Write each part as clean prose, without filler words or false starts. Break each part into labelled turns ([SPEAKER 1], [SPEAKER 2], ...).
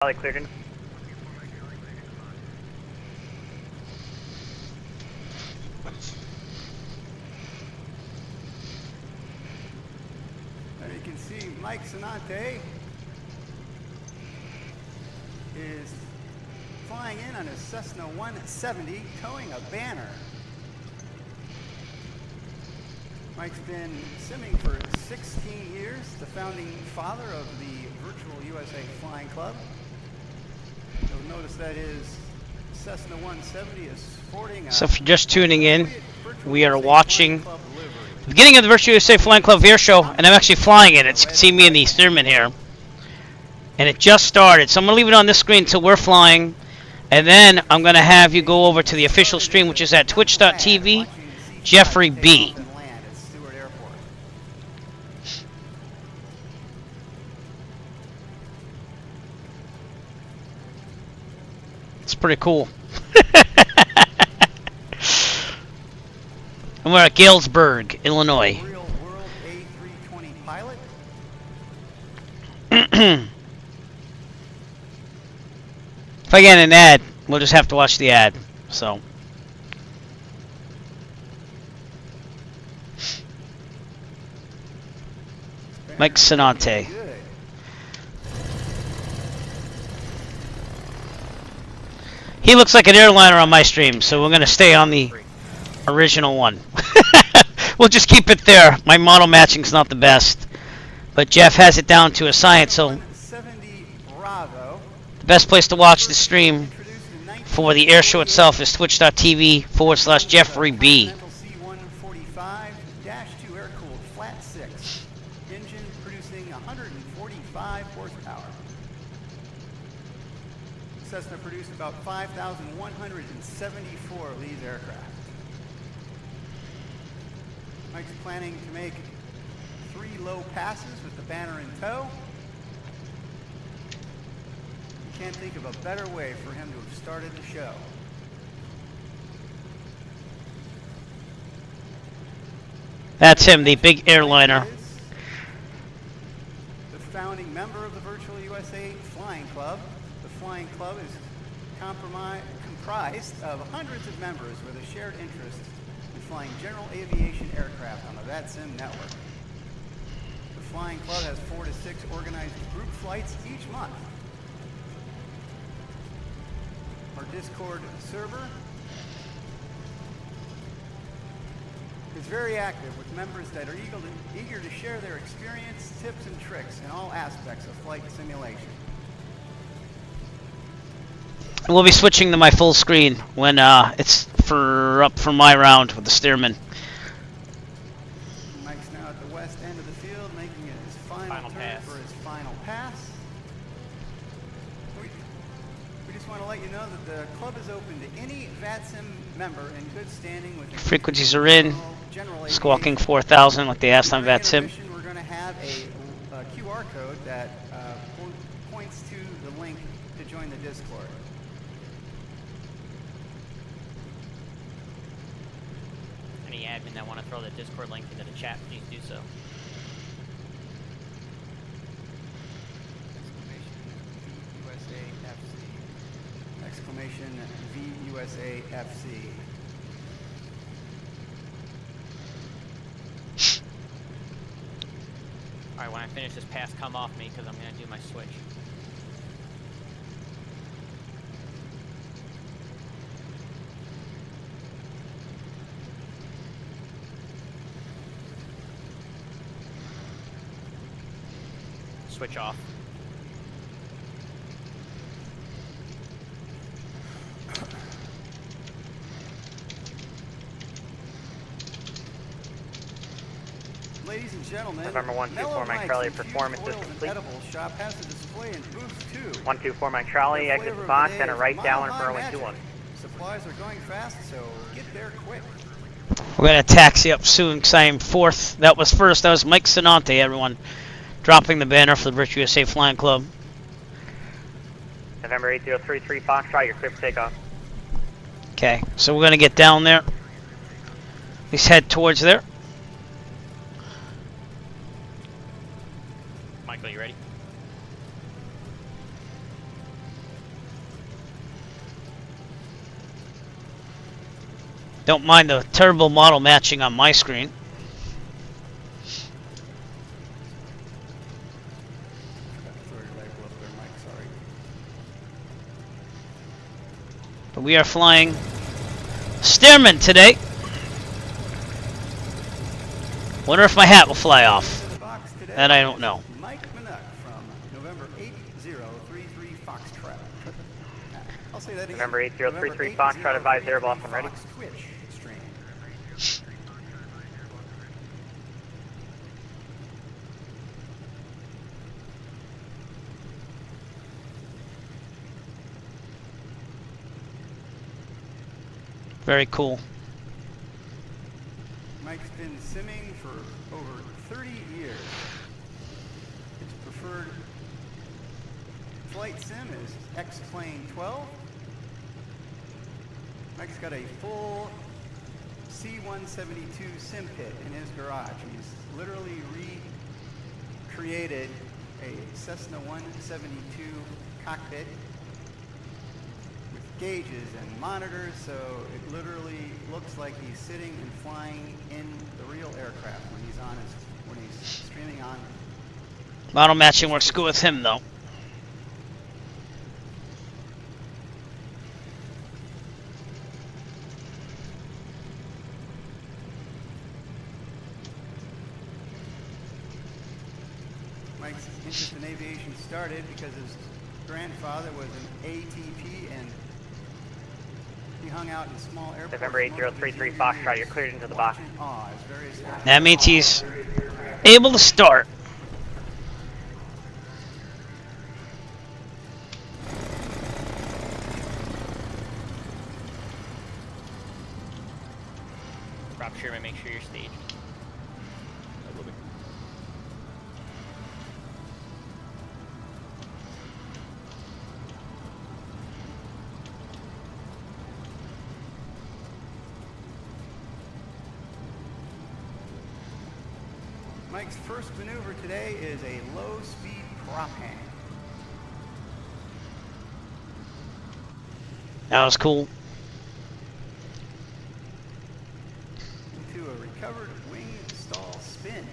[SPEAKER 1] Probably cleared in.
[SPEAKER 2] There you can see Mike Sonante is flying in on his Cessna 170, towing a banner. Mike's been simming for 16 years, the founding father of the Virtual USA Flying Club. You'll notice that his Cessna 170 is sporting a...
[SPEAKER 3] So if you're just tuning in, we are watching the beginning of the Virtual USA Flying Club Airshow, and I'm actually flying it. As you can see me in the Stearman here. And it just started, so I'm going to leave it on this screen until we're flying. And then I'm going to have you go over to the official stream, which is at twitch.tv, Jeffrey B. It's pretty cool. And we're at Galesburg, Illinois.
[SPEAKER 2] Real world A320 pilot.
[SPEAKER 3] If I get an ad, we'll just have to watch the ad. So. Mike Sonante. He looks like an airliner on my stream, so we're going to stay on the original one. We'll just keep it there. My model matching's not the best, but Jeff has it down to a science, so the best place to watch the stream for the air show itself is twitch.tv/Jeffrey B.
[SPEAKER 2] C-145-2 air-cooled flat 6. Engine producing 145 horsepower. Cessna produced about 5,174 of these aircraft. Mike's planning to make 3 low passes with the banner in tow. You can't think of a better way for him to have started the show.
[SPEAKER 3] That's him, the big airliner.
[SPEAKER 2] The founding member of the Virtual USA Flying Club. The Flying Club is comprised of hundreds of members with a shared interest in flying general aviation aircraft on the VATSIM network. The Flying Club has 4 to 6 organized group flights each month. Our Discord server is very active with members that are eager to share their experience, tips, and tricks in all aspects of flight simulation.
[SPEAKER 3] We'll be switching to my full screen when it's up for my round with the Stearman.
[SPEAKER 2] Mike's now at the west end of the field, making it his final turn for his final pass. We just want to let you know that the club is open to any VATSIM member in good standing with
[SPEAKER 3] Frequencies are in. Squawking 4,000 like they asked on VATSIM.
[SPEAKER 2] We're going to have a QR code that points to the link to join the Discord.
[SPEAKER 1] Any admin that want to throw the Discord link into the chat, please do so.
[SPEAKER 2] Exclamation VUSAFC.
[SPEAKER 1] Alright, when I finish this pass, come off me because I'm going to do my switch. Switch off.
[SPEAKER 2] Ladies and gentlemen,
[SPEAKER 1] November 124 Mike Charlie, performance is complete.
[SPEAKER 2] Shop has a display in booth 2.
[SPEAKER 1] 124 Mike Charlie, exit the box, enter right down for runway 21.
[SPEAKER 2] Supplies are going fast, so get there quick.
[SPEAKER 3] We're going to taxi up soon because I am fourth. That was first. That was Mike Sonante, everyone. Dropping the banner for the Virtual USA Flying Club.
[SPEAKER 1] November 8033 Foxtrot, you're clear for takeoff.
[SPEAKER 3] Okay, so we're going to get down there. Let's head towards there.
[SPEAKER 1] Michael, you ready?
[SPEAKER 3] Don't mind the terrible model matching on my screen.
[SPEAKER 2] Throw your label up there, Mike. Sorry.
[SPEAKER 3] But we are flying Stearman today. Wonder if my hat will fly off.
[SPEAKER 2] In the box today
[SPEAKER 3] That I don't know.
[SPEAKER 2] Mike Minuck from November 8033 Foxtrot. I'll say that again.
[SPEAKER 4] November 8033 Foxtrot, advise Airbus, I'm ready.
[SPEAKER 2] Fox Twitch stream.
[SPEAKER 3] Very cool.
[SPEAKER 2] Mike's been simming for over 30 years. His preferred flight sim is X-Plane 12. Mike's got a full C-172 sim pit in his garage. He's literally recreated a Cessna 172 cockpit with gauges and monitors, so it literally looks like he's sitting and flying in the real aircraft when he's streaming on.
[SPEAKER 3] Model matching works good with him though.
[SPEAKER 2] Mike's interest in aviation started because his grandfather was an ATP and he hung out in small airports.
[SPEAKER 4] November 8033 Foxtrot, you're cleared into the box.
[SPEAKER 3] That means he's able to start.
[SPEAKER 1] Rob Sherman, make sure you're staged.
[SPEAKER 2] Mike's first maneuver today is a low-speed prop hang.
[SPEAKER 3] That was cool.
[SPEAKER 2] Into a recovered wing stall spin.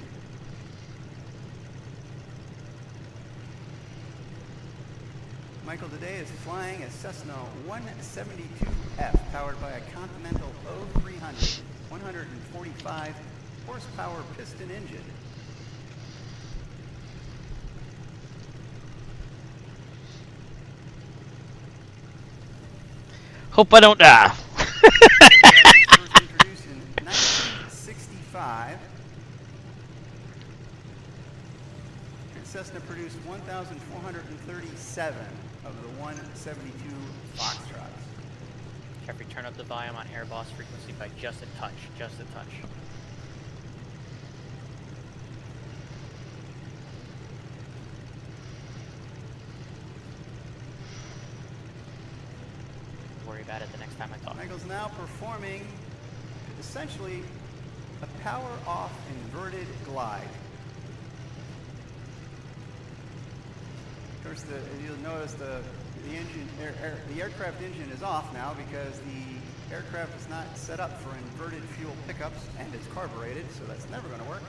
[SPEAKER 2] Michael today is flying a Cessna 172F powered by a Continental 0300 145 horsepower piston engine.
[SPEAKER 3] Hope I don't die.
[SPEAKER 2] First introduced in 1965. And Cessna produced 1,437 of the 172 Foxtrots.
[SPEAKER 1] Jeffrey, turn up the volume on Airbus frequency by just a touch, just a touch. Worry about it the next time I talk.
[SPEAKER 2] Michael's now performing essentially a power-off inverted glide. Of course, you'll notice the aircraft engine is off now because the aircraft is not set up for inverted fuel pickups and it's carbureted, so that's never going to work.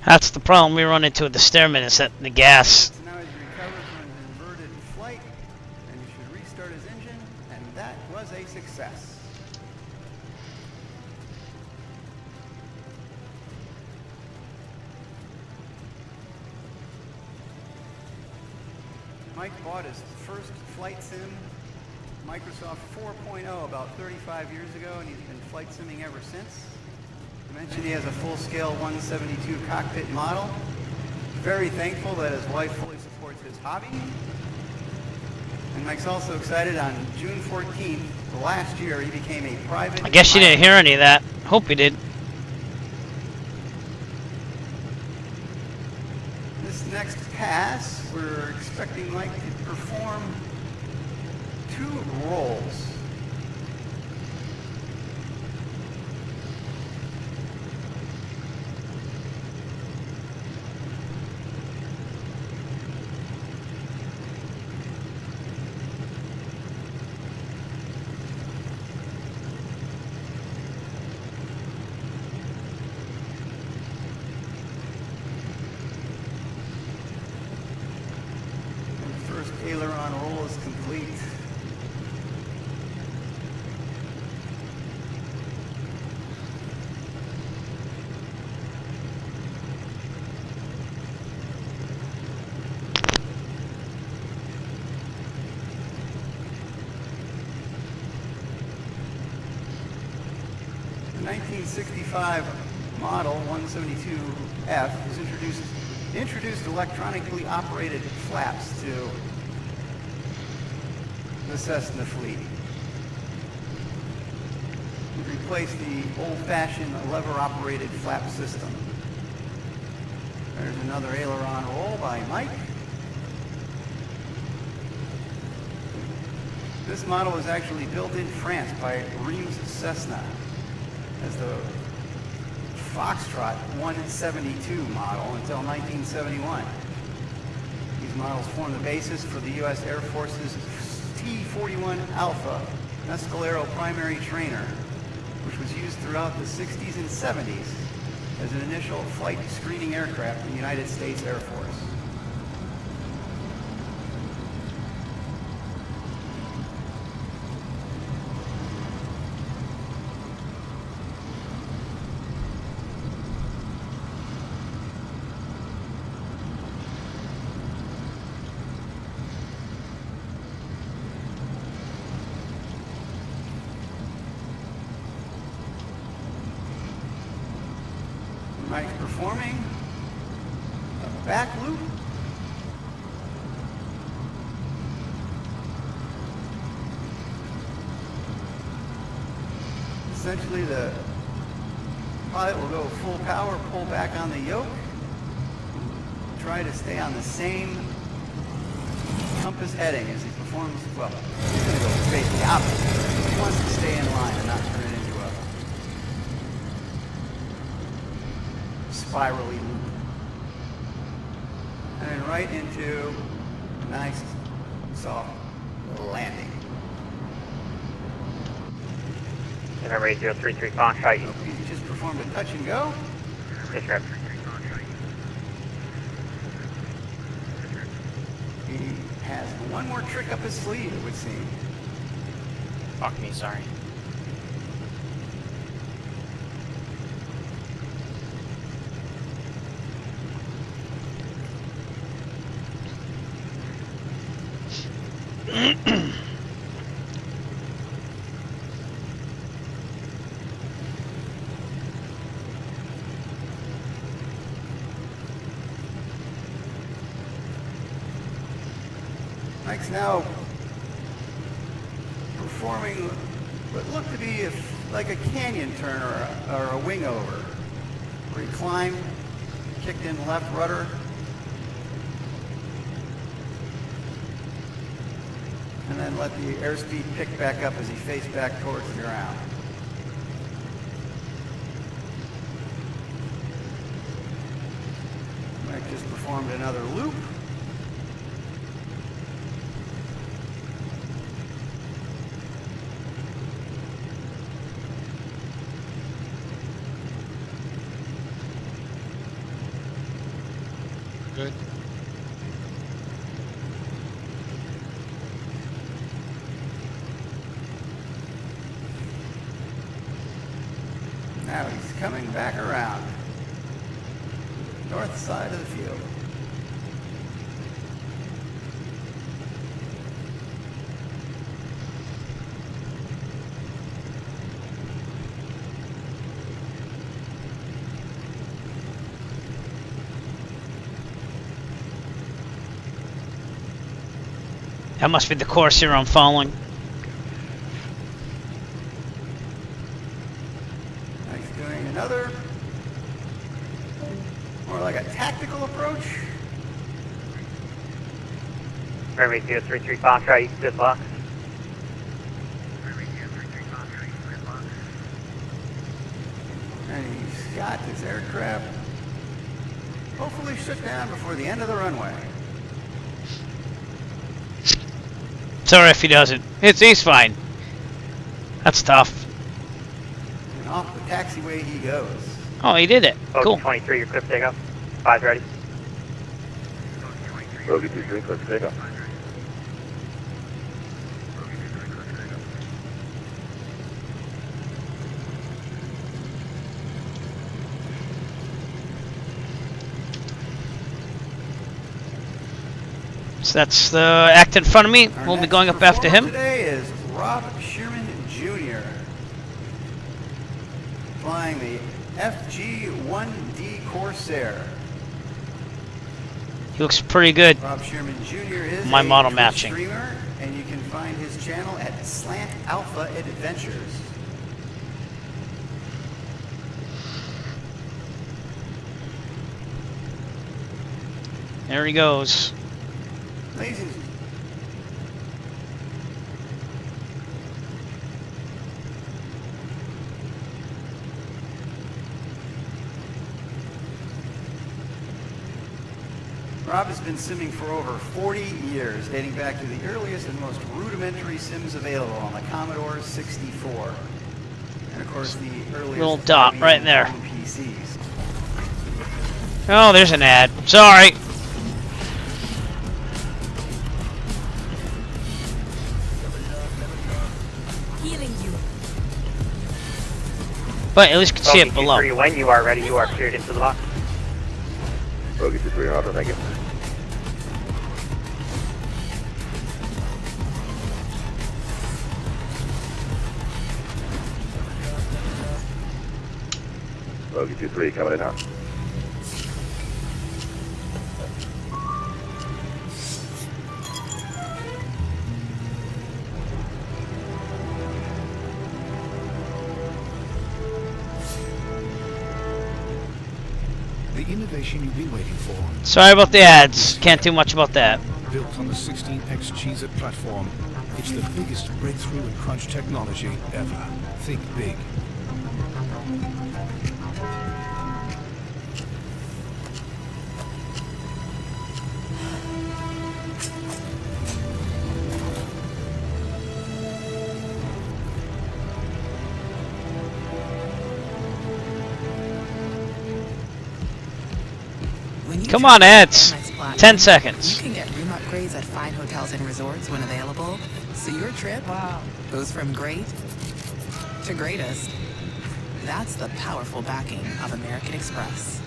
[SPEAKER 3] That's the problem we run into with the Stearman, is that the gas.
[SPEAKER 2] So now he's recovered from an inverted flight, and he should restart his engine, and that was a success. Mike bought his first flight sim, Microsoft 4.0, about 35 years ago, and he's been flight simming ever since. I mentioned he has a full-scale 172 cockpit model. Very thankful that his wife fully supports his hobby. And Mike's also excited on June 14th, last year, he became a private...
[SPEAKER 3] I guess you didn't hear any of that. Hope you did.
[SPEAKER 2] This next pass, we're expecting Mike to perform 2 rolls. aileron roll is complete. The 1965 model 172F was introduced electronically operated flaps to the Cessna fleet. It replaced the old-fashioned lever-operated flap system. There's another aileron roll by Mike. This model was actually built in France by Reims Cessna as the Foxtrot 172 model until 1971. These models form the basis for the U.S. Air Force's T-41 Alpha Mescalero primary trainer, which was used throughout the 60s and 70s as an initial flight screening aircraft in the United States Air Force. Mike's performing a back loop. Essentially, the pilot will go full power, pull back on the yoke, try to stay on the same compass heading as he performs. Well, he's going to go face the opposite. He wants to stay in line and not turn it into a spirally loop. And then right into a nice, soft landing.
[SPEAKER 4] November 8033 Foxtrot.
[SPEAKER 2] He just performed a touch and go.
[SPEAKER 4] Yes, sir.
[SPEAKER 2] He has one more trick up his sleeve, it would seem.
[SPEAKER 1] Fuck me, sorry.
[SPEAKER 2] Mike's now performing what looked to be like a canyon turn or a wing over, where he climbed, kicked in left rudder, and then let the airspeed pick back up as he faced back towards the ground. Mike just performed another loop.
[SPEAKER 5] Good.
[SPEAKER 2] Now he's coming back around. North side of the field.
[SPEAKER 3] That must be the course here I'm following.
[SPEAKER 2] He's doing another, more like a tactical approach.
[SPEAKER 4] November 8033 Foxtrot. You can good luck.
[SPEAKER 2] And he's got his aircraft hopefully shut down before the end of the runway.
[SPEAKER 3] Sorry if he doesn't. He's fine. That's tough.
[SPEAKER 2] And off the taxiway he goes.
[SPEAKER 3] Oh, he did it. Cool.
[SPEAKER 4] 23, your clip takeoff. 5 ready.
[SPEAKER 6] Bogey 23, clip takeoff.
[SPEAKER 3] So that's the act in front of me.
[SPEAKER 2] Our
[SPEAKER 3] We'll be
[SPEAKER 2] next
[SPEAKER 3] going up after
[SPEAKER 2] performer
[SPEAKER 3] him.
[SPEAKER 2] Today is Rob Stearman Jr. flying the FG-1D Corsair.
[SPEAKER 3] He looks pretty good.
[SPEAKER 2] Rob Stearman Jr. is
[SPEAKER 3] My
[SPEAKER 2] a
[SPEAKER 3] model
[SPEAKER 2] Twitch
[SPEAKER 3] matching.
[SPEAKER 2] streamer, and you can find his channel at Slant Alpha Adventures.
[SPEAKER 3] There he goes.
[SPEAKER 2] Ladies and Rob has been simming for over 40 years, dating back to the earliest and most rudimentary sims available on the Commodore 64. And of course, the earliest
[SPEAKER 3] Little dot
[SPEAKER 2] IBM
[SPEAKER 3] right there.
[SPEAKER 2] home PCs.
[SPEAKER 3] Oh, there's an ad. Sorry.
[SPEAKER 5] Healing you.
[SPEAKER 3] But at least you can see it
[SPEAKER 4] Bogey
[SPEAKER 3] below.
[SPEAKER 4] 23, when you are ready, you are cleared into the box.
[SPEAKER 6] Bogey 23, auto, thank you. Bogey 23, coming in now.
[SPEAKER 7] The innovation you've been waiting for,
[SPEAKER 3] Sorry about the ads. Can't do much about that.
[SPEAKER 7] built on the 16X Cheez-It platform. It's the biggest breakthrough in crunch technology ever. Think big.
[SPEAKER 5] When you
[SPEAKER 3] Come
[SPEAKER 5] try
[SPEAKER 3] on,
[SPEAKER 5] the
[SPEAKER 3] ads.
[SPEAKER 5] Amex Platinum,
[SPEAKER 3] 10 seconds.
[SPEAKER 5] You can get room upgrades at fine hotels and resorts when available, so your trip goes from great to greatest. That's the powerful backing of American Express.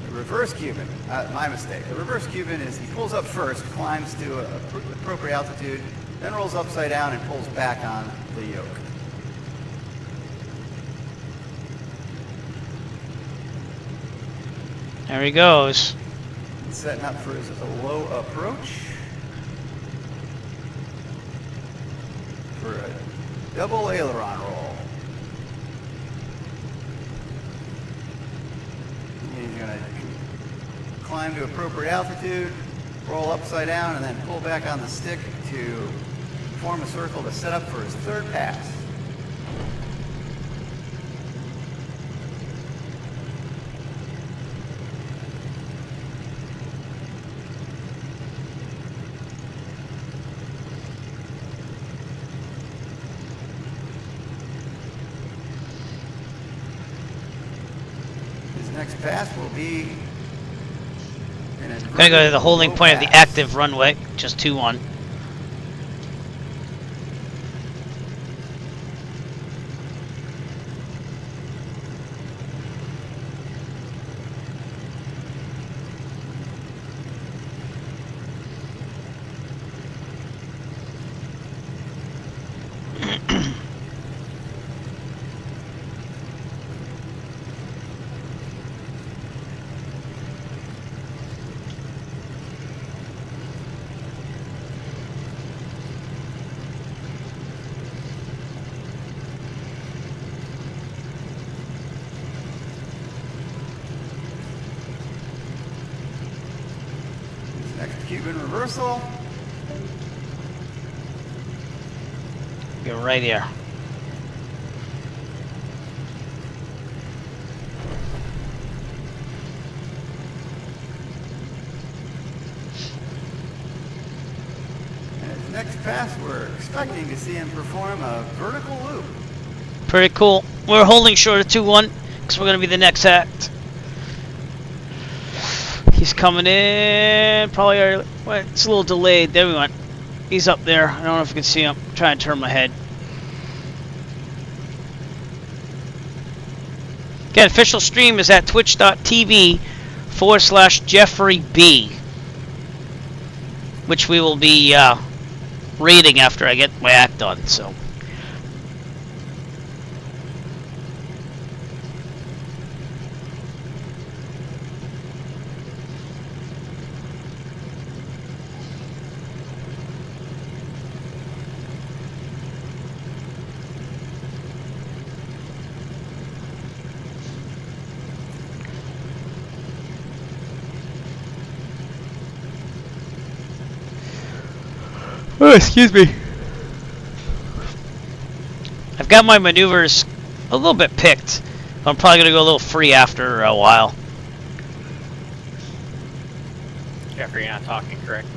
[SPEAKER 2] The reverse Cuban, my mistake. The reverse Cuban is he pulls up first, climbs to a appropriate altitude, then rolls upside down and pulls back on the yoke.
[SPEAKER 3] There he goes.
[SPEAKER 2] Setting up for his low approach. For a double aileron roll. He's going to climb to appropriate altitude, roll upside down, and then pull back on the stick to form a circle to set up for his third pass. His next pass will be
[SPEAKER 3] Gonna go to the holding point of the active runway, just 2-1.
[SPEAKER 2] next Cuban reversal.
[SPEAKER 3] You're right here.
[SPEAKER 2] And his next pass, we're expecting to see him perform a vertical loop.
[SPEAKER 3] Pretty cool. We're holding short of 2-1 because we're gonna be the next act. He's coming in. Probably already. Well, it's a little delayed. There we went. He's up there. I don't know if you can see him. Try and turn my head. Again, official stream is at twitch.tv/Jeffrey B, which we will be rating after I get my act done. So. Oh, excuse me. I've got my maneuvers a little bit picked. I'm probably going to go a little free after a while.
[SPEAKER 1] Jeffrey, you're not talking correct.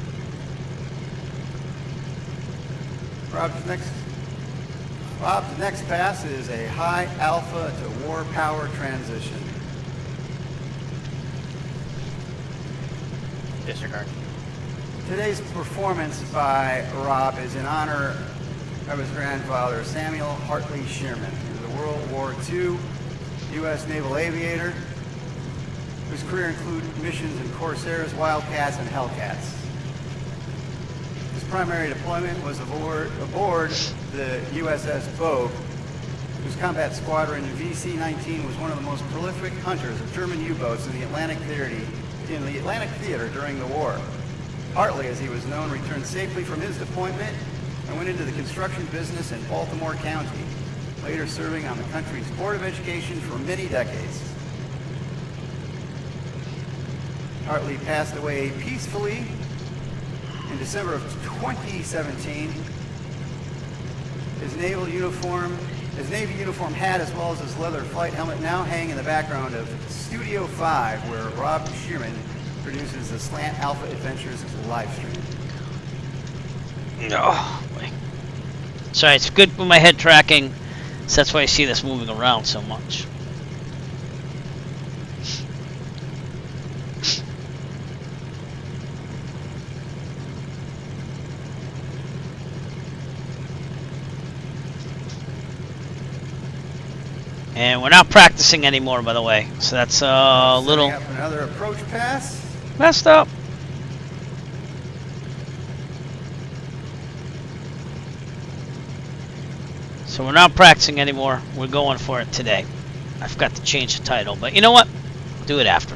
[SPEAKER 2] Rob's next pass is a high alpha to war power transition.
[SPEAKER 1] Disregard.
[SPEAKER 2] Today's performance by Rob is in honor of his grandfather, Samuel Hartley Stearman. He was a World War II U.S. Naval aviator whose career included missions in Corsairs, Wildcats, and Hellcats. His primary deployment was aboard the USS Vogue, whose combat squadron VC-19 was one of the most prolific hunters of German U-boats in the Atlantic Theater during the war. Hartley, as he was known, returned safely from his deployment and went into the construction business in Baltimore County, later serving on the country's Board of Education for many decades. Hartley passed away peacefully in December of 2017. His Navy uniform hat, as well as his leather flight helmet, now hang in the background of Studio 5, where Rob Stearman produces the Slant Alpha Adventures live stream.
[SPEAKER 3] Oh, boy. Sorry, it's good with my head tracking, so that's why I see this moving around so much. And we're not practicing anymore, by the way, so that's a little
[SPEAKER 2] Setting up another approach pass.
[SPEAKER 3] messed up. So we're not practicing anymore. We're going for it today. I forgot to change the title, but you know what? Do it after.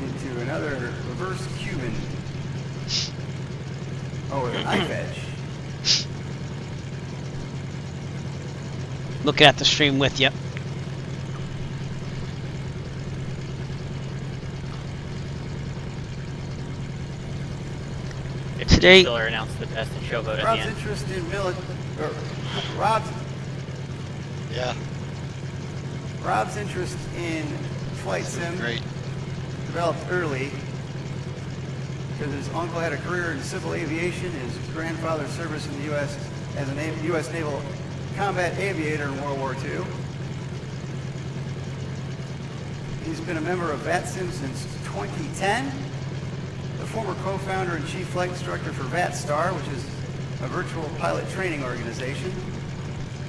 [SPEAKER 2] Into another reverse Cuban. Oh, with a knife edge.
[SPEAKER 3] Looking at the stream with you. Today,
[SPEAKER 1] Stiller announced the best in showboat at the
[SPEAKER 2] Rob's
[SPEAKER 1] end.
[SPEAKER 2] interest in Rob's interest in flight sim developed early because his uncle had a career in civil aviation. His grandfather's service in the U.S. as a U.S. Naval combat aviator in World War II. He's been a member of VATSIM since 2010. The former co-founder and chief flight instructor for VATSTAR, which is a virtual pilot training organization.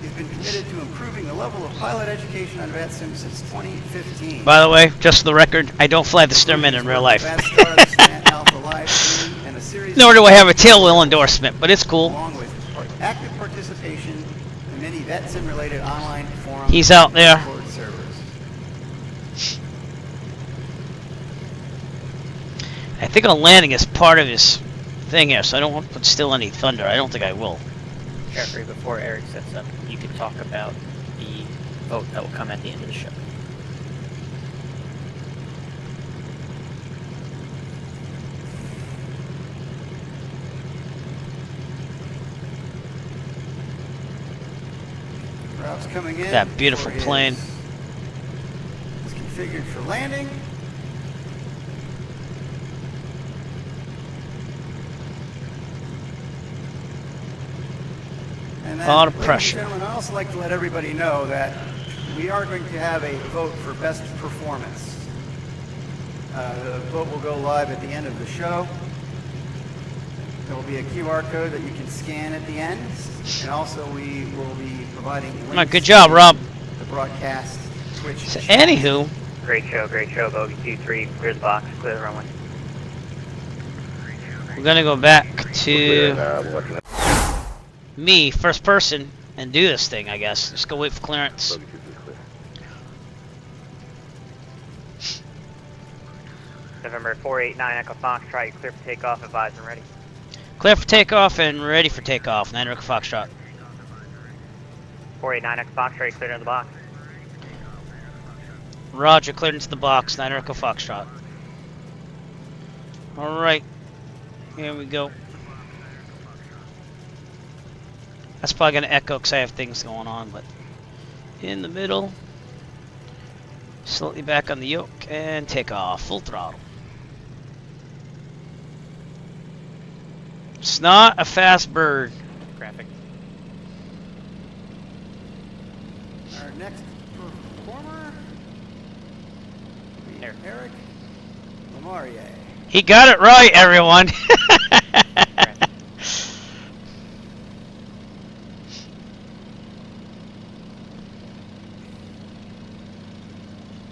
[SPEAKER 2] He's been committed to improving the level of pilot education on VATSIM since 2015.
[SPEAKER 3] by the way, just for the record, I don't fly the Stearman in real life.
[SPEAKER 2] VATSTAR, the Slant Alpha live stream, and a series
[SPEAKER 3] Nor do I have a tail wheel endorsement, but it's cool.
[SPEAKER 2] along with active participation in many VATSIM-related online forums.
[SPEAKER 3] He's out there.
[SPEAKER 2] and Discord servers.
[SPEAKER 3] I think I'm landing as part of his thing here, so I don't want to steal any thunder. I don't think I will.
[SPEAKER 1] Jeffrey, before Eric sets up, you could talk about the vote that will come at the end of the show.
[SPEAKER 2] Rob's coming in.
[SPEAKER 3] That beautiful
[SPEAKER 2] for his-
[SPEAKER 3] plane.
[SPEAKER 2] It's configured for landing. And then,
[SPEAKER 3] A lot of
[SPEAKER 2] ladies and
[SPEAKER 3] pressure.
[SPEAKER 2] gentlemen, I'd also like to let everybody know that we are going to have a vote for best performance. The vote will go live at the end of the show. There will be a QR code that you can scan at the end, and also we will be providing
[SPEAKER 3] Alright,
[SPEAKER 2] links
[SPEAKER 3] good job,
[SPEAKER 2] to
[SPEAKER 3] Rob.
[SPEAKER 2] the broadcast Twitch.
[SPEAKER 3] So,
[SPEAKER 2] channel.
[SPEAKER 3] anywho,
[SPEAKER 4] Great show, bogey 2-3, clear the box, clear the runway.
[SPEAKER 3] we're gonna go back
[SPEAKER 6] Clear,
[SPEAKER 3] to
[SPEAKER 6] and we're looking at
[SPEAKER 3] me, first person, and do this thing, I guess. Just go wait for clearance.
[SPEAKER 6] bogey 23 clear.
[SPEAKER 4] November 489 Echo Foxtrot, you clear for takeoff, advise and ready.
[SPEAKER 3] Clear for takeoff and ready for takeoff. 9 Echo Foxtrot.
[SPEAKER 4] 489 Echo Foxtrot, you cleared into the box.
[SPEAKER 3] Roger, cleared into the box. 9 Echo Foxtrot. Alright. Here we go. That's probably going to echo because I have things going on, but in the middle. Slightly back on the yoke and take off. Full throttle. It's not a fast bird.
[SPEAKER 1] Graphic.
[SPEAKER 2] Our next performer,
[SPEAKER 1] Eric.
[SPEAKER 2] Eric Lemarier.
[SPEAKER 3] He got it right, everyone.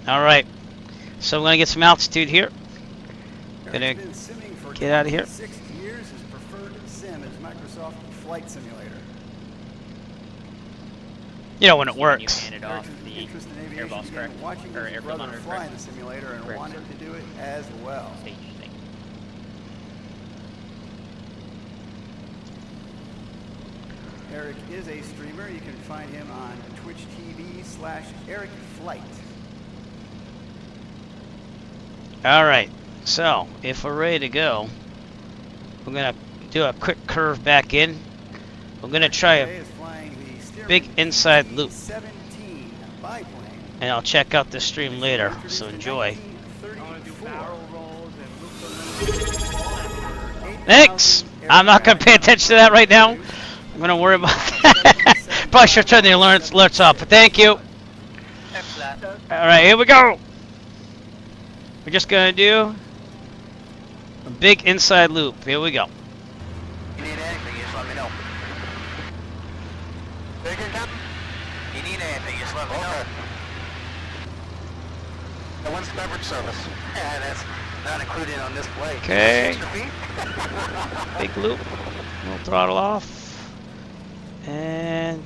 [SPEAKER 3] All right. So I'm going to get some altitude here. Gonna
[SPEAKER 2] Eric's been simming for
[SPEAKER 3] get out of here.
[SPEAKER 2] 6 years. His preferred sim is Microsoft Flight Simulator.
[SPEAKER 3] You know, when it
[SPEAKER 1] When you
[SPEAKER 3] works.
[SPEAKER 1] handed
[SPEAKER 2] Eric's
[SPEAKER 1] off the
[SPEAKER 2] interest in aviation
[SPEAKER 1] airballs,
[SPEAKER 2] began
[SPEAKER 1] correct?
[SPEAKER 2] watching
[SPEAKER 1] Or
[SPEAKER 2] his
[SPEAKER 1] airfield
[SPEAKER 2] brother
[SPEAKER 1] monitor,
[SPEAKER 2] fly in
[SPEAKER 1] correct?
[SPEAKER 2] the simulator and
[SPEAKER 1] Correct.
[SPEAKER 2] wanted to do it as well.
[SPEAKER 1] Stage thing.
[SPEAKER 2] Eric is a streamer. You can find him on Twitch TV/Eric Flight.
[SPEAKER 3] All right. So if we're ready to go, we're going to do a quick curve back in. We're going to try
[SPEAKER 2] Today
[SPEAKER 3] a
[SPEAKER 2] is flying the Stearman
[SPEAKER 3] big inside loop.
[SPEAKER 2] PT-17 biplane.
[SPEAKER 3] And I'll check out the stream later. So enjoy.
[SPEAKER 2] 1934.
[SPEAKER 3] Thanks. I'm not going to pay attention to that right now. I'm going to worry about that. Probably should turn the alerts off, but thank you. Alright, here we go. We're just going to do a big inside loop. Here we go.
[SPEAKER 8] You need anything, just let me know. Bigger, Captain? You need anything, just let me know. And when's the beverage service? Yeah, that's not included on this flight.
[SPEAKER 3] Okay.
[SPEAKER 8] Extra fee?
[SPEAKER 3] Big loop. We'll throttle off. And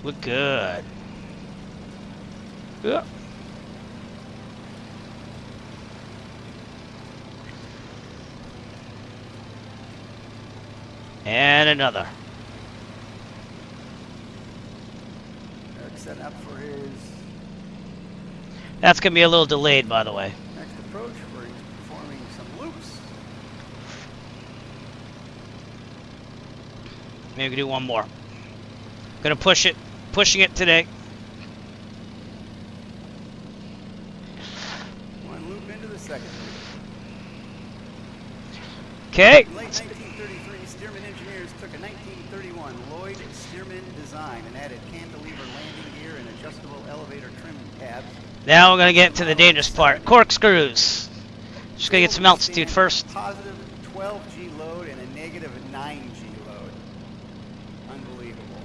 [SPEAKER 3] we're good. Yeah. And another.
[SPEAKER 2] Eric setting up for his
[SPEAKER 3] That's going to be a little delayed, by the way.
[SPEAKER 2] next approach where he's performing some loops.
[SPEAKER 3] Maybe we can do one more. Gonna push it. Pushing it today.
[SPEAKER 2] One loop into the second loop.
[SPEAKER 3] Okay.
[SPEAKER 2] In late 1933, Stearman engineers took a 1931 Lloyd Stearman design and added cantilever landing gear and adjustable elevator trim tabs.
[SPEAKER 3] Now we're gonna get to the dangerous part. Corkscrews. Just gonna get some altitude first.
[SPEAKER 2] Positive 12G load and a negative 9G load. Unbelievable.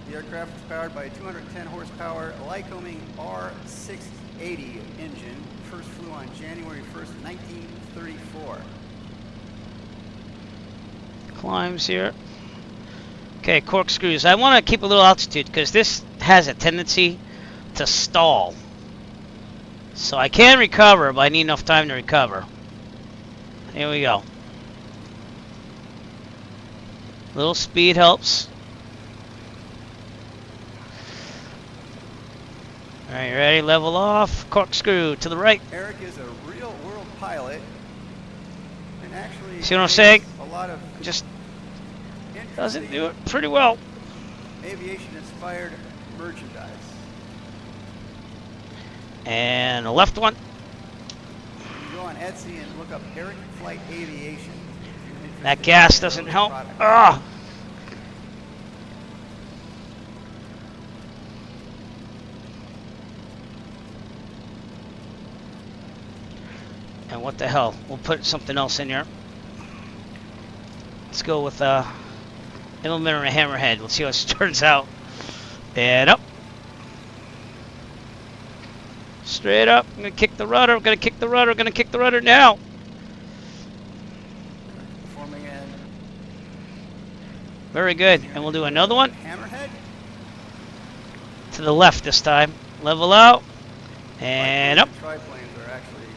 [SPEAKER 2] The aircraft is powered by a 210 horsepower Lycoming R680 engine. First flew on January 1st, 1934.
[SPEAKER 3] Climbs here. Okay, corkscrews. I want to keep a little altitude because this has a tendency to stall. So I can recover, but I need enough time to recover. Here we go. Little speed helps. Alright, ready? Level off. Corkscrew to the right.
[SPEAKER 2] Eric is a real world pilot and actually
[SPEAKER 3] See what I'm saying?
[SPEAKER 2] a lot of
[SPEAKER 3] Just
[SPEAKER 2] interesting
[SPEAKER 3] doesn't do it pretty well.
[SPEAKER 2] aviation inspired merchandise.
[SPEAKER 3] And a left one.
[SPEAKER 2] You can go on Etsy and look up Eric Flight Aviation. if you're interested
[SPEAKER 3] That
[SPEAKER 2] in
[SPEAKER 3] gas
[SPEAKER 2] those
[SPEAKER 3] doesn't help.
[SPEAKER 2] products.
[SPEAKER 3] Ah! And what the hell? We'll put something else in here. Let's go with Implementer and a hammerhead. Let's see how this turns out. And up. Straight up. I'm gonna kick the rudder. I'm gonna kick the rudder. I'm gonna kick the rudder now.
[SPEAKER 2] Forming in.
[SPEAKER 3] Very good. And we'll do another one.
[SPEAKER 2] Hammerhead.
[SPEAKER 3] To the left this time. Level out. And up.
[SPEAKER 2] Triplanes are actually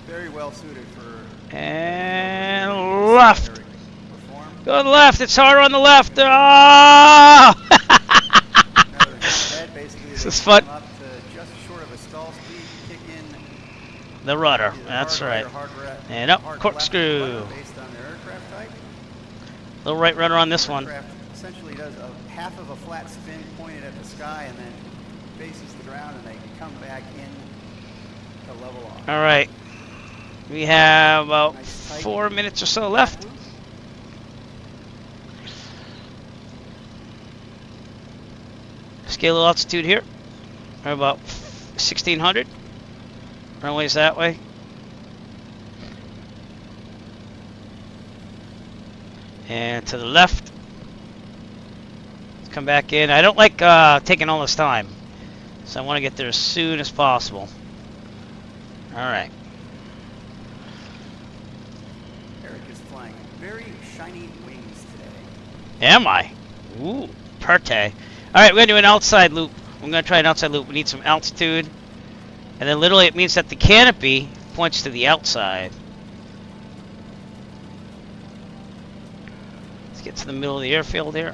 [SPEAKER 2] very well suited for.
[SPEAKER 3] And left.
[SPEAKER 2] Perform.
[SPEAKER 3] Go to the left. It's harder on the left. Oh!
[SPEAKER 2] Another head, basically,
[SPEAKER 3] This
[SPEAKER 2] they
[SPEAKER 3] is fun.
[SPEAKER 2] come up to just short of a stall speed, kick in
[SPEAKER 3] The rudder.
[SPEAKER 2] either
[SPEAKER 3] That's
[SPEAKER 2] hard
[SPEAKER 3] right.
[SPEAKER 2] right or hard
[SPEAKER 3] And up.
[SPEAKER 2] hard
[SPEAKER 3] Corkscrew.
[SPEAKER 2] left based on their aircraft type.
[SPEAKER 3] Little right rudder on this one.
[SPEAKER 2] Aircraft essentially does a half of a flat spin pointed at the sky and then faces the ground, and they come back in to level off.
[SPEAKER 3] All right. We have about 4 minutes or so left. Scale of altitude here. We're about 1600. Runway's that way. And to the left. Let's come back in. I don't like taking all this time, so I want to get there as soon as possible. All right.
[SPEAKER 2] Eric is flying very shiny wings today.
[SPEAKER 3] Am I? Ooh, perte. All right, we're gonna do an outside loop. I'm gonna try an outside loop. We need some altitude, and then literally it means that the canopy points to the outside. Let's get to the middle of the airfield here.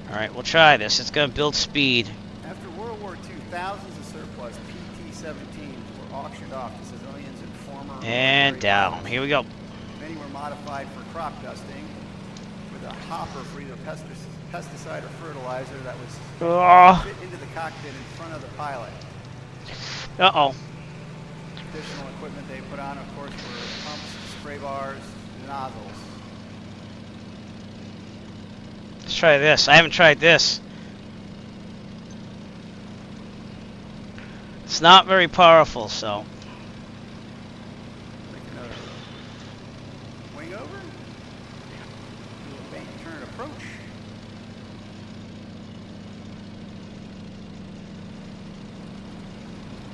[SPEAKER 3] All right, we'll try this. It's gonna build speed.
[SPEAKER 2] After World War II, thousands of surplus PT-17s were auctioned off to civilians and former
[SPEAKER 3] And
[SPEAKER 2] military
[SPEAKER 3] down.
[SPEAKER 2] pilots.
[SPEAKER 3] Here we go.
[SPEAKER 2] Many were modified for crop dusting with a hopper for either pesticide or fertilizer that was
[SPEAKER 3] Oh.
[SPEAKER 2] fit into the cockpit in front of the pilot.
[SPEAKER 3] Uh-oh.
[SPEAKER 2] Additional equipment they put on, of course, were pumps, spray bars, nozzles.
[SPEAKER 3] Let's try this. I haven't tried this. It's not very powerful, so.
[SPEAKER 2] Make another wing over. Do a bank turn approach.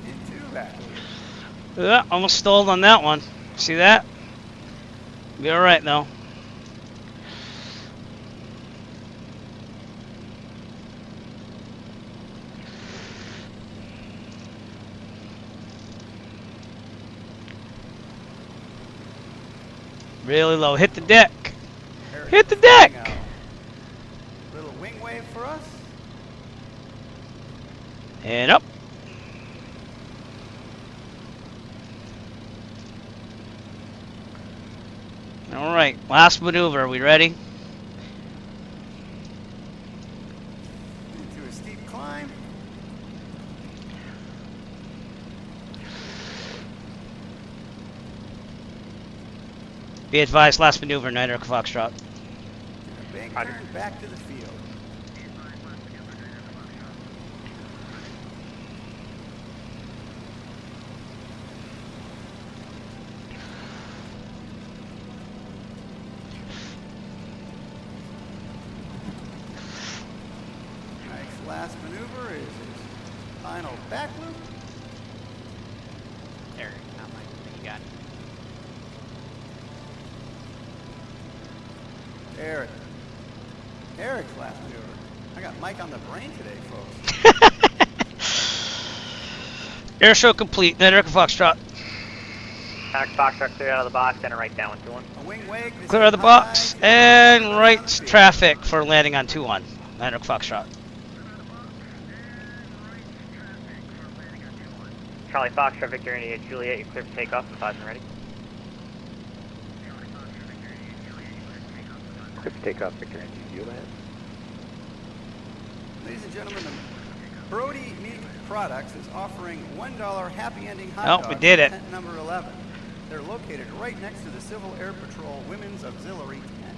[SPEAKER 2] Into back.
[SPEAKER 3] Almost stalled on that one. See that? Be alright though. Really low. Hit the deck.
[SPEAKER 2] Eric
[SPEAKER 3] Hit the
[SPEAKER 2] is flying
[SPEAKER 3] deck.
[SPEAKER 2] out. Little wing wave for us.
[SPEAKER 3] And up. Alright, last maneuver. Are we ready?
[SPEAKER 2] Into a steep climb.
[SPEAKER 3] Be advised, last maneuver, 9 Echo Foxtrot.
[SPEAKER 2] And a bank turn back to the field. Nice last maneuver is his final back loop.
[SPEAKER 1] Eric, not Mike. You got it.
[SPEAKER 2] Eric. Eric's last maneuver. I got Mike on the brain today, folks.
[SPEAKER 3] Airshow complete, 9 Echo Foxtrot.
[SPEAKER 4] Alex Foxtrot, clear out of the box, enter right down 121.
[SPEAKER 2] A wing wake. This
[SPEAKER 3] Clear
[SPEAKER 2] is
[SPEAKER 3] of the box,
[SPEAKER 2] high,
[SPEAKER 3] and
[SPEAKER 2] on
[SPEAKER 3] right
[SPEAKER 2] the field.
[SPEAKER 3] traffic for landing on 2-1. 9 Echo Foxtrot.
[SPEAKER 4] Charlie Foxtrot, Victor India, Juliet, you're clear for takeoff, and 5 and ready.
[SPEAKER 6] Clear for takeoff, Victor India. Fuel ahead.
[SPEAKER 2] Ladies and gentlemen, the Brody Meat Products is offering $1 happy ending hot
[SPEAKER 3] Oh,
[SPEAKER 2] dogs
[SPEAKER 3] we did
[SPEAKER 2] at
[SPEAKER 3] it.
[SPEAKER 2] tent number 11. They're located right next to the Civil Air Patrol Women's Auxiliary tent.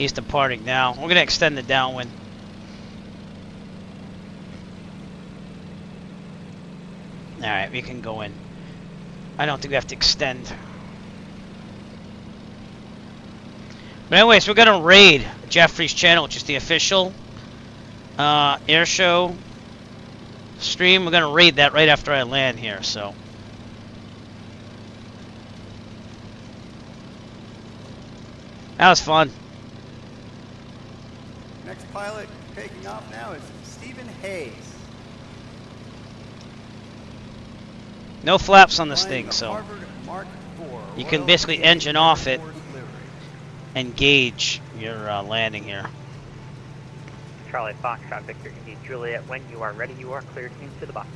[SPEAKER 3] He's departing now. We're gonna extend the downwind. Alright, we can go in. I don't think we have to extend. But anyways, we're gonna raid Jeffrey's channel, which is the official Airshow stream. We're gonna raid that right after I land here, so. That was fun.
[SPEAKER 2] Next pilot taking off now is Stephen Hayes.
[SPEAKER 3] No flaps on this
[SPEAKER 2] Flying
[SPEAKER 3] thing,
[SPEAKER 2] the
[SPEAKER 3] so
[SPEAKER 2] Harvard Mark IV
[SPEAKER 3] you can
[SPEAKER 2] Royal
[SPEAKER 3] basically
[SPEAKER 2] Canadian
[SPEAKER 3] engine off
[SPEAKER 2] Air
[SPEAKER 3] it
[SPEAKER 2] Force livery.
[SPEAKER 3] and gauge your landing here.
[SPEAKER 4] Charlie Foxtrot, Victor India Juliet. When you are ready, you are cleared into the box.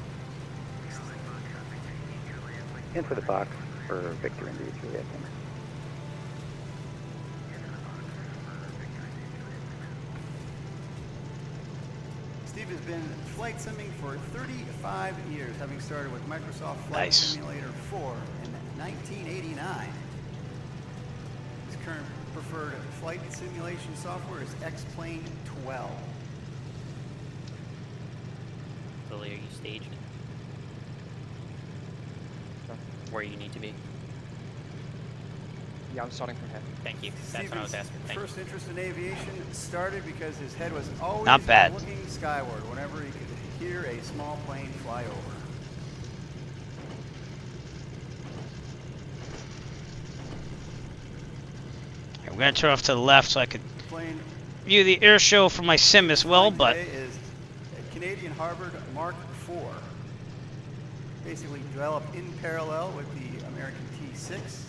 [SPEAKER 6] Into the box for Victor India Juliet.
[SPEAKER 2] Steve has been flight simming for 35 years, having started with Microsoft Flight
[SPEAKER 3] Nice.
[SPEAKER 2] Simulator 4 in 1989. His current preferred flight simulation software is X-Plane 12.
[SPEAKER 1] Lily, are you staged? Where you need to be?
[SPEAKER 9] Yeah, I'm starting from here.
[SPEAKER 1] Thank you. That's what I was
[SPEAKER 2] Stephen's
[SPEAKER 1] asking. Thank you.
[SPEAKER 2] first interest in aviation started because his head was always
[SPEAKER 3] Not bad.
[SPEAKER 2] looking skyward whenever he could hear a small plane fly over.
[SPEAKER 3] I'm gonna turn off to the left so I could
[SPEAKER 2] Plane
[SPEAKER 3] view the air show from my sim as well,
[SPEAKER 2] flying
[SPEAKER 3] but
[SPEAKER 2] today is a Canadian Harvard Mark IV, basically developed in parallel with the American T6.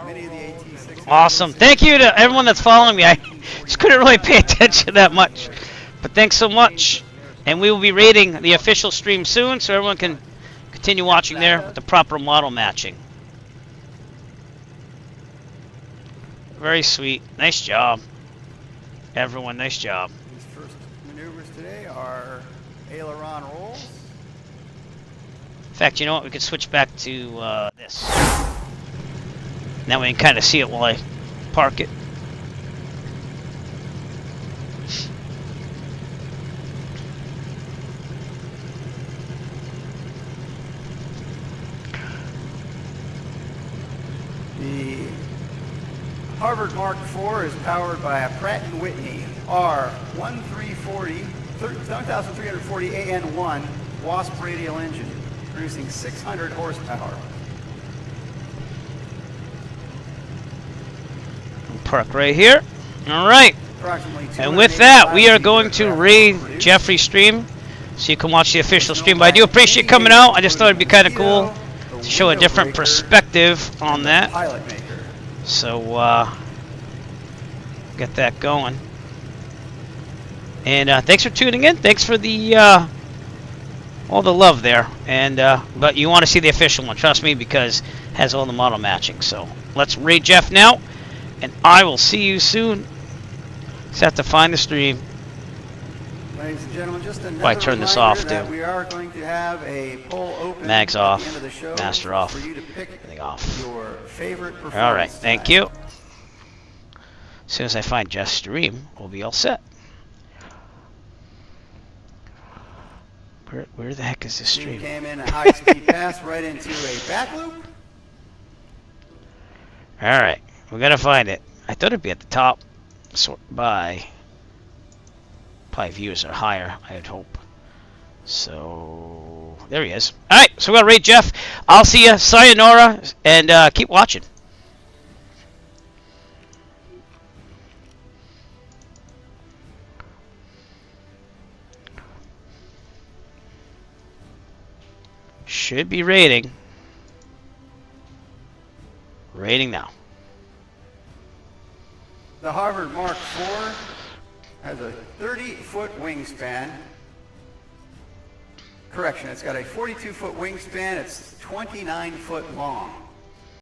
[SPEAKER 2] Many of the AT6.
[SPEAKER 3] awesome. Thank you to everyone that's following me. I just couldn't really pay attention that much, but thanks so much. And we will be rating the official stream soon, so everyone can continue watching there with the proper model matching. Very sweet. Nice job, everyone. Nice job.
[SPEAKER 2] His first maneuvers today are aileron rolls.
[SPEAKER 3] In fact, you know what? We could switch back to this. Now we can kind of see it while I park it.
[SPEAKER 2] The Harvard Mark IV is powered by a Pratt & Whitney R1340 7340 AN1 Wasp radial engine, producing 600 horsepower.
[SPEAKER 3] Park right here. All right.
[SPEAKER 2] Approximately
[SPEAKER 3] And with that, we are
[SPEAKER 2] 280
[SPEAKER 3] going to
[SPEAKER 2] aircraft
[SPEAKER 3] raid
[SPEAKER 2] produced.
[SPEAKER 3] Jeffrey's stream, so you can watch the official stream. But I do appreciate coming out. I just thought it'd be kind of cool to show a different perspective on that.
[SPEAKER 2] Pilot maker.
[SPEAKER 3] So, get that going. And thanks for tuning in. Thanks for the all the love there. And but you want to see the official one, trust me, because it has all the model matching. So let's raid Jeff now, and I will see you soon. Just have to find the stream.
[SPEAKER 2] Ladies and gentlemen, just another
[SPEAKER 3] Why turn this
[SPEAKER 2] reminder
[SPEAKER 3] off,
[SPEAKER 2] that
[SPEAKER 3] too?
[SPEAKER 2] we are going to have a poll open
[SPEAKER 3] Mags
[SPEAKER 2] at
[SPEAKER 3] off,
[SPEAKER 2] the end of the show
[SPEAKER 3] master off,
[SPEAKER 2] for you to pick
[SPEAKER 3] everything off.
[SPEAKER 2] your favorite performance.
[SPEAKER 3] All right, thank
[SPEAKER 2] tonight.
[SPEAKER 3] you. As soon as I find Jeff's stream, we'll be all set. Where the heck is this
[SPEAKER 2] Team
[SPEAKER 3] stream?
[SPEAKER 2] came in a high-speed pass right into a back loop.
[SPEAKER 3] All right, we're gonna find it. I thought it'd be at the top, sort by. Probably views are higher, I would hope. So there he is. All right, so we're gonna rate Jeff. I'll see you. Sayonara, and keep watching. Should be rating. Rating now.
[SPEAKER 2] The Harvard Mark IV has a 30-foot wingspan. Correction, it's got a 42-foot wingspan. It's 29 foot long.